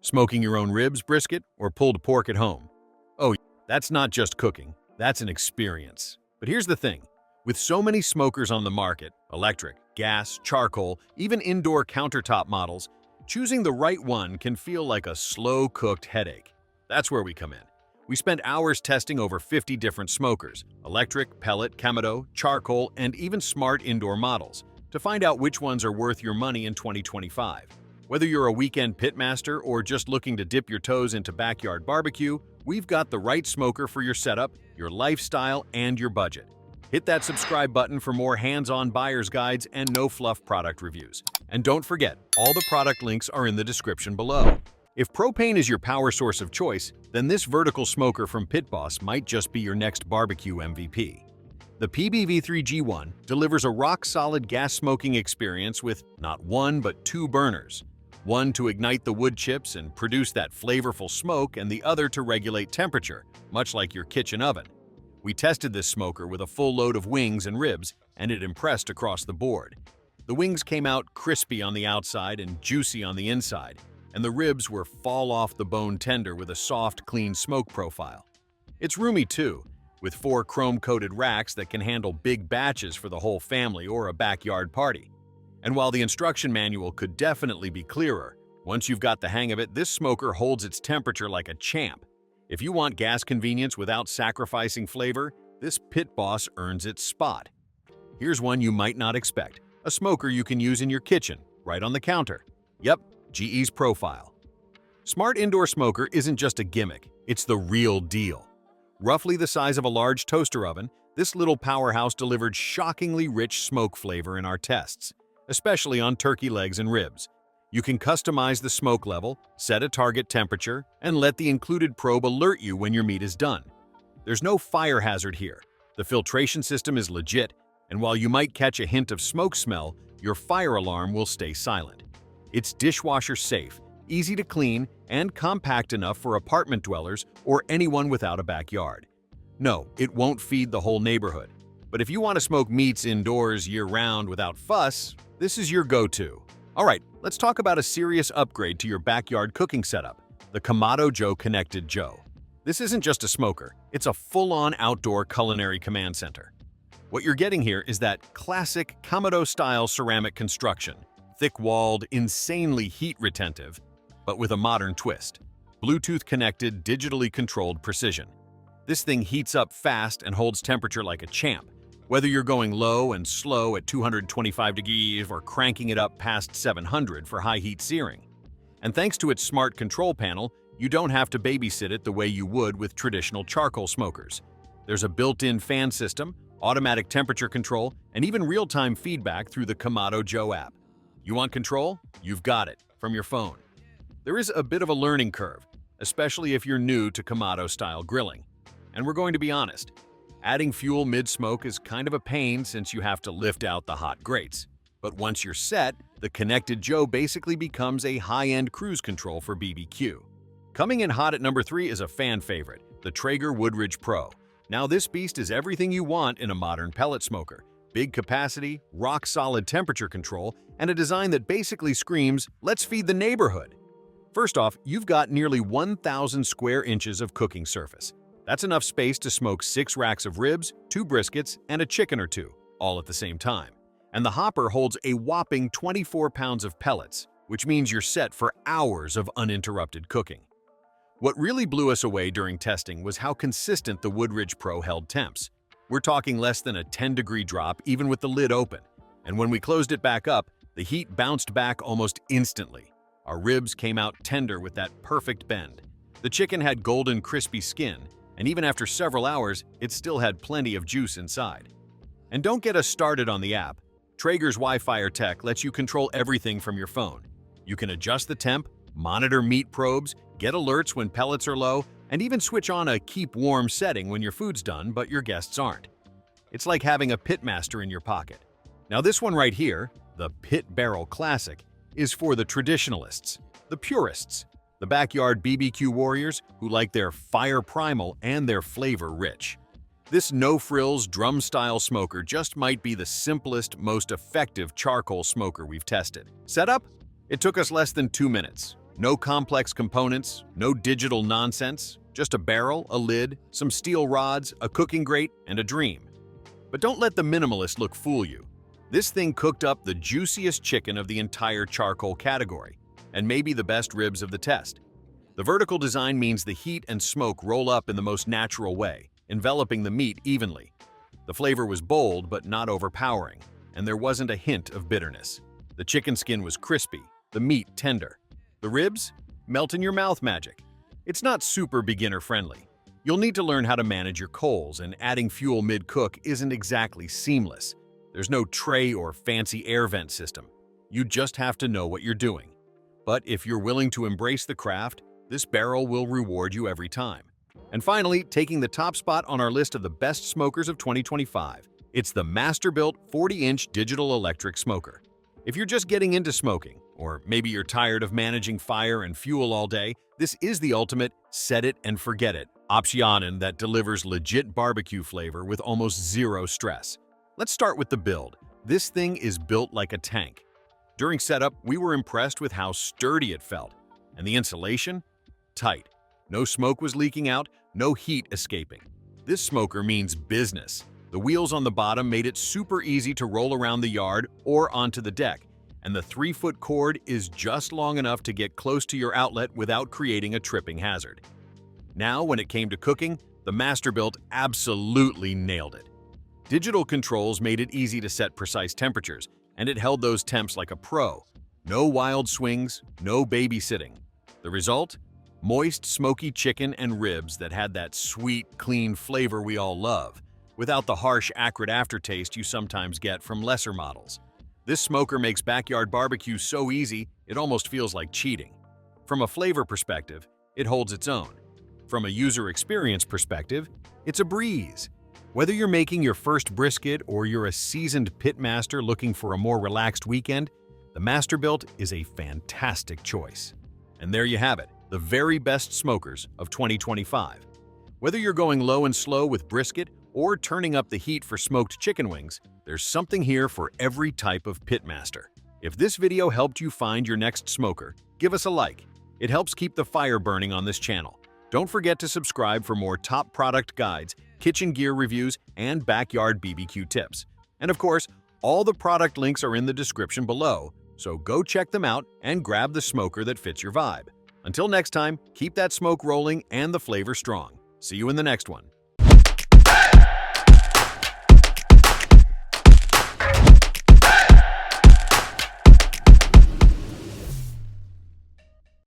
Smoking your own ribs, brisket, or pulled pork at home? Oh, that's not just cooking, that's an experience. But here's the thing. With so many smokers on the market, electric, gas, charcoal, even indoor countertop models, choosing the right one can feel like a slow-cooked headache. That's where we come in. We spent hours testing over 50 different smokers, electric, pellet, Kamado, charcoal, and even smart indoor models, to find out which ones are worth your money in 2025. Whether you're a weekend pitmaster or just looking to dip your toes into backyard barbecue, we've got the right smoker for your setup, your lifestyle, and your budget. Hit that subscribe button for more hands-on buyer's guides and no-fluff product reviews. And don't forget, all the product links are in the description below. If propane is your power source of choice, then this vertical smoker from PitBoss might just be your next barbecue MVP. The PBV3G1 delivers a rock-solid gas smoking experience with not one but two burners. One to ignite the wood chips and produce that flavorful smoke, and the other to regulate temperature, much like your kitchen oven. We tested this smoker with a full load of wings and ribs, and it impressed across the board. The wings came out crispy on the outside and juicy on the inside, and the ribs were fall-off-the-bone tender with a soft, clean smoke profile. It's roomy too, with 4 chrome-coated racks that can handle big batches for the whole family or a backyard party. And while the instruction manual could definitely be clearer, once you've got the hang of it, this smoker holds its temperature like a champ. If you want gas convenience without sacrificing flavor, this PitBoss earns its spot. Here's one you might not expect, a smoker you can use in your kitchen, right on the counter. Yep, GE's Profile. Smart Indoor Smoker isn't just a gimmick, it's the real deal. Roughly the size of a large toaster oven, this little powerhouse delivered shockingly rich smoke flavor in our tests, especially on turkey legs and ribs. You can customize the smoke level, set a target temperature, and let the included probe alert you when your meat is done. There's no fire hazard here. The filtration system is legit, and while you might catch a hint of smoke smell, your fire alarm will stay silent. It's dishwasher safe, easy to clean, and compact enough for apartment dwellers or anyone without a backyard. No, it won't feed the whole neighborhood. But if you want to smoke meats indoors year-round without fuss, this is your go-to. Alright, let's talk about a serious upgrade to your backyard cooking setup, the Kamado Joe Connected Joe. This isn't just a smoker, it's a full-on outdoor culinary command center. What you're getting here is that classic Kamado-style ceramic construction, thick-walled, insanely heat-retentive, but with a modern twist. Bluetooth-connected, digitally controlled precision. This thing heats up fast and holds temperature like a champ, whether you're going low and slow at 225 degrees or cranking it up past 700 for high-heat searing. And thanks to its smart control panel, you don't have to babysit it the way you would with traditional charcoal smokers. There's a built-in fan system, automatic temperature control, and even real-time feedback through the Kamado Joe app. You want control? You've got it, from your phone. There is a bit of a learning curve, especially if you're new to Kamado-style grilling. And we're going to be honest, adding fuel mid-smoke is kind of a pain since you have to lift out the hot grates. But once you're set, the Connected Joe basically becomes a high-end cruise control for BBQ. Coming in hot at number 3 is a fan favorite, the Traeger Woodridge Pro. Now this beast is everything you want in a modern pellet smoker. Big capacity, rock-solid temperature control, and a design that basically screams, "Let's feed the neighborhood." First off, you've got nearly 1,000 square inches of cooking surface. That's enough space to smoke 6 racks of ribs, 2 briskets, and a chicken or 2, all at the same time. And the hopper holds a whopping 24 pounds of pellets, which means you're set for hours of uninterrupted cooking. What really blew us away during testing was how consistent the Woodridge Pro held temps. We're talking less than a 10-degree drop even with the lid open. And when we closed it back up, the heat bounced back almost instantly. Our ribs came out tender with that perfect bend. The chicken had golden, crispy skin, and even after several hours, it still had plenty of juice inside. And don't get us started on the app. Traeger's Wi-Fi tech lets you control everything from your phone. You can adjust the temp, monitor meat probes, get alerts when pellets are low, and even switch on a keep warm setting when your food's done but your guests aren't. It's like having a pitmaster in your pocket. Now this one right here, the Pit Barrel Classic, is for the traditionalists, the purists, the backyard BBQ warriors who like their fire primal and their flavor rich. This no-frills drum-style smoker just might be the simplest, most effective charcoal smoker we've tested. Setup? It took us less than 2 minutes. No complex components, no digital nonsense, just a barrel, a lid, some steel rods, a cooking grate, and a dream. But don't let the minimalist look fool you. This thing cooked up the juiciest chicken of the entire charcoal category, and maybe the best ribs of the test. The vertical design means the heat and smoke roll up in the most natural way, enveloping the meat evenly. The flavor was bold but not overpowering, and there wasn't a hint of bitterness. The chicken skin was crispy, the meat tender. The ribs? Melt in your mouth magic. It's not super beginner-friendly. You'll need to learn how to manage your coals, and adding fuel mid-cook isn't exactly seamless. There's no tray or fancy air vent system. You just have to know what you're doing. But if you're willing to embrace the craft, this barrel will reward you every time. And finally, taking the top spot on our list of the best smokers of 2025, it's the Masterbuilt 40-inch digital electric smoker. If you're just getting into smoking, or maybe you're tired of managing fire and fuel all day, this is the ultimate set it and forget it option that delivers legit barbecue flavor with almost zero stress. Let's start with the build. This thing is built like a tank. During setup, we were impressed with how sturdy it felt. And the insulation? Tight. No smoke was leaking out, no heat escaping. This smoker means business. The wheels on the bottom made it super easy to roll around the yard or onto the deck, and the 3-foot cord is just long enough to get close to your outlet without creating a tripping hazard. Now, when it came to cooking, the Masterbuilt absolutely nailed it. Digital controls made it easy to set precise temperatures, and it held those temps like a pro. No wild swings, no babysitting. The result? Moist, smoky chicken and ribs that had that sweet, clean flavor we all love, without the harsh, acrid aftertaste you sometimes get from lesser models. This smoker makes backyard barbecue so easy, it almost feels like cheating. From a flavor perspective, it holds its own. From a user experience perspective, it's a breeze. Whether you're making your first brisket or you're a seasoned pitmaster looking for a more relaxed weekend, the Masterbuilt is a fantastic choice. And there you have it, the very best smokers of 2025. Whether you're going low and slow with brisket or turning up the heat for smoked chicken wings, there's something here for every type of pitmaster. If this video helped you find your next smoker, give us a like. It helps keep the fire burning on this channel. Don't forget to subscribe for more top product guides, kitchen gear reviews, and backyard BBQ tips. And of course, all the product links are in the description below, so go check them out and grab the smoker that fits your vibe. Until next time, keep that smoke rolling and the flavor strong. See you in the next one.